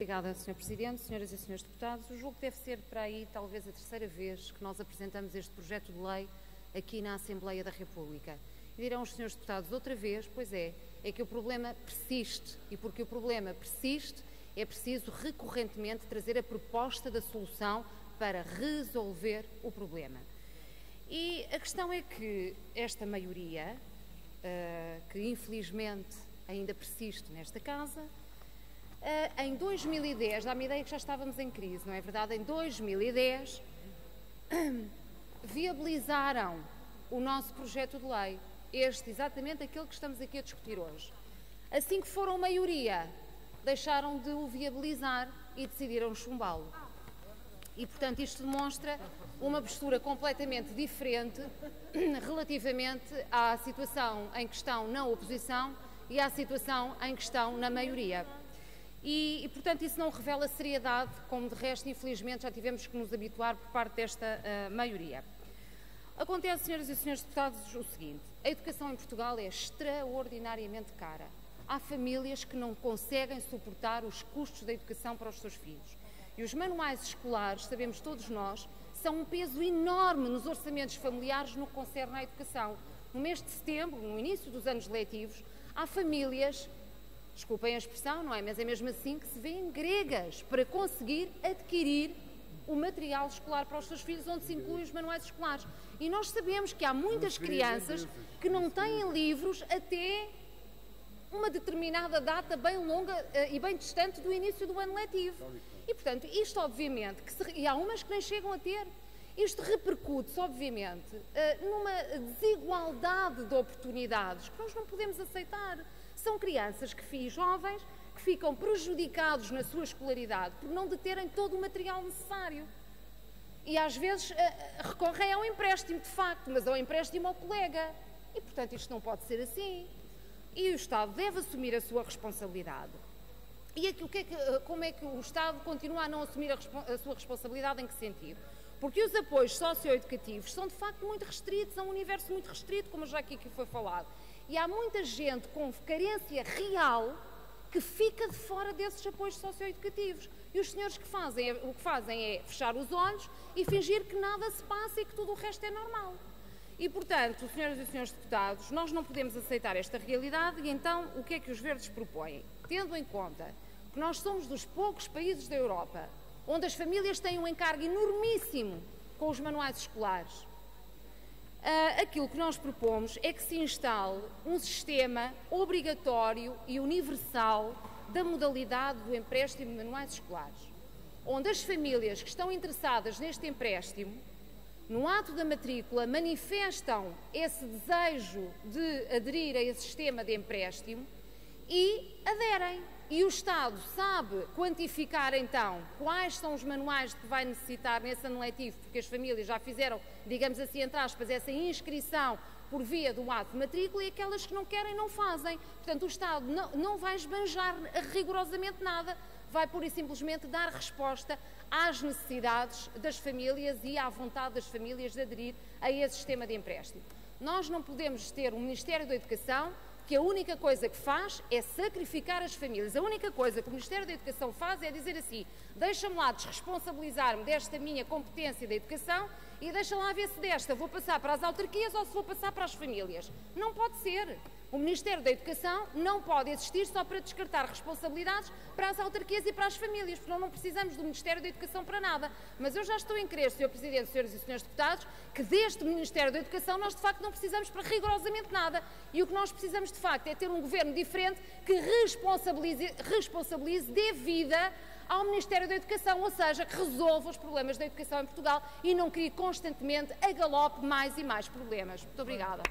Obrigada, Sr. Presidente, Senhoras e Senhores Deputados. Eu julgo que deve ser para aí talvez a terceira vez que nós apresentamos este projeto de lei aqui na Assembleia da República. E dirão os Senhores Deputados outra vez, pois é que o problema persiste e porque o problema persiste é preciso recorrentemente trazer a proposta da solução para resolver o problema. E a questão é que esta maioria, que infelizmente ainda persiste nesta Casa, em 2010, dá-me a ideia que já estávamos em crise, não é verdade? Em 2010, viabilizaram o nosso projeto de lei, exatamente aquele que estamos aqui a discutir hoje. Assim que foram maioria, deixaram de o viabilizar e decidiram chumbá-lo. E, portanto, isto demonstra uma postura completamente diferente relativamente à situação em que estão na oposição e à situação em que estão na maioria. E, portanto, isso não revela seriedade, como de resto, infelizmente, já tivemos que nos habituar por parte desta maioria. Acontece, senhoras e senhores deputados, o seguinte: a educação em Portugal é extraordinariamente cara. Há famílias que não conseguem suportar os custos da educação para os seus filhos. E os manuais escolares, sabemos todos nós, são um peso enorme nos orçamentos familiares no que concerne à educação. No mês de setembro, no início dos anos letivos, há famílias, desculpem a expressão, não é? Mas é mesmo assim, que se vêem gregas para conseguir adquirir o material escolar para os seus filhos, onde se incluem os manuais escolares. E nós sabemos que há muitas crianças que não têm livros até uma determinada data bem longa e bem distante do início do ano letivo. E, portanto, isto obviamente, e há umas que nem chegam a ter. Isto repercute-se, obviamente, numa desigualdade de oportunidades que nós não podemos aceitar. São crianças jovens que ficam prejudicados na sua escolaridade por não deterem todo o material necessário. E às vezes recorrem ao empréstimo, de facto, mas ao empréstimo ao colega. E, portanto, isto não pode ser assim. E o Estado deve assumir a sua responsabilidade. E aqui, como é que o Estado continua a não assumir a sua responsabilidade? Em que sentido? Porque os apoios socioeducativos são, de facto, muito restritos, são um universo muito restrito, como já aqui foi falado. E há muita gente com carência real que fica de fora desses apoios socioeducativos. E os senhores o que fazem é fechar os olhos e fingir que nada se passa e que tudo o resto é normal. E, portanto, senhoras e senhores deputados, nós não podemos aceitar esta realidade e então o que é que os verdes propõem? Tendo em conta que nós somos dos poucos países da Europa onde as famílias têm um encargo enormíssimo com os manuais escolares, aquilo que nós propomos é que se instale um sistema obrigatório e universal da modalidade do empréstimo de manuais escolares, onde as famílias que estão interessadas neste empréstimo, no ato da matrícula, manifestam esse desejo de aderir a esse sistema de empréstimo e aderem. E o Estado sabe quantificar, então, quais são os manuais que vai necessitar nesse ano letivo, porque as famílias já fizeram, digamos assim, entre aspas, essa inscrição por via do ato de matrícula, e aquelas que não querem não fazem. Portanto, o Estado não vai esbanjar rigorosamente nada, vai pura e simplesmente dar resposta às necessidades das famílias e à vontade das famílias de aderir a esse sistema de empréstimo. Nós não podemos ter um Ministério da Educação que a única coisa que faz é sacrificar as famílias. A única coisa que o Ministério da Educação faz é dizer assim: deixa-me lá desresponsabilizar-me desta minha competência da educação e deixa lá ver se desta vou passar para as autarquias ou se vou passar para as famílias. Não pode ser. O Ministério da Educação não pode existir só para descartar responsabilidades para as autarquias e para as famílias, porque nós não precisamos do Ministério da Educação para nada. Mas eu já estou em crer, Sr. Presidente, Senhoras e Senhores Deputados, que deste Ministério da Educação nós de facto não precisamos para rigorosamente nada. E o que nós precisamos de facto é ter um governo diferente que responsabilize devida ao Ministério da Educação, ou seja, que resolva os problemas da educação em Portugal e não crie constantemente a galope mais e mais problemas. Muito obrigada.